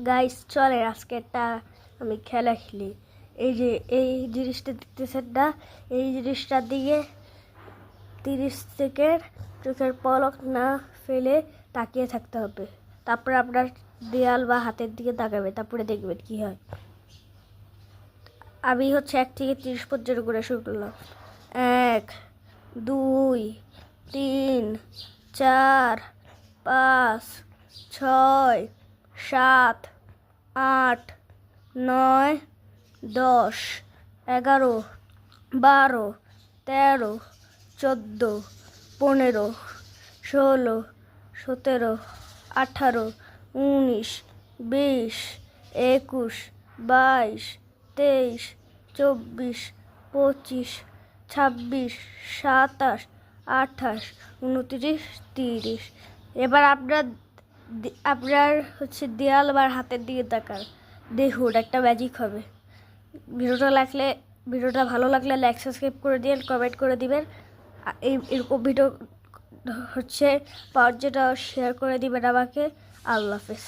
Guys চলে আজকে একটা আমি খেলা খেলি। এই যে এই জিনিসটা দেখতেছেন না, এই জিনিসটা দিয়ে 30 সেকেন্ড চোখের পলক না ফেলে তাকিয়ে থাকতে হবে। তারপরে আপনার দেয়াল বা হাতের দিকে তাকাবে, তারপরে দেখবেন কি হয়। আমি 1 থেকে 30 পর্যন্ত করে শুরু করলাম। 1 2 3 4 5 6 7 8 9 10 11 12 13 14 15 16 17 18 19 20 21 22 23 24 25 26 27 28 29 30। এবার আপনার দেয়াল বা হাতের দিকে তাকান, দেখুন একটা ম্যাজিক হবে। ভিডিওটা ভালো লাগলে লাইক সাবস্ক্রাইব করে দিন, কমেন্ট করে দিবেন। এরকম ভিডিও পাওয়ার জন্য শেয়ার করে দিবেন আমাকে। আল্লাহ হাফেজ।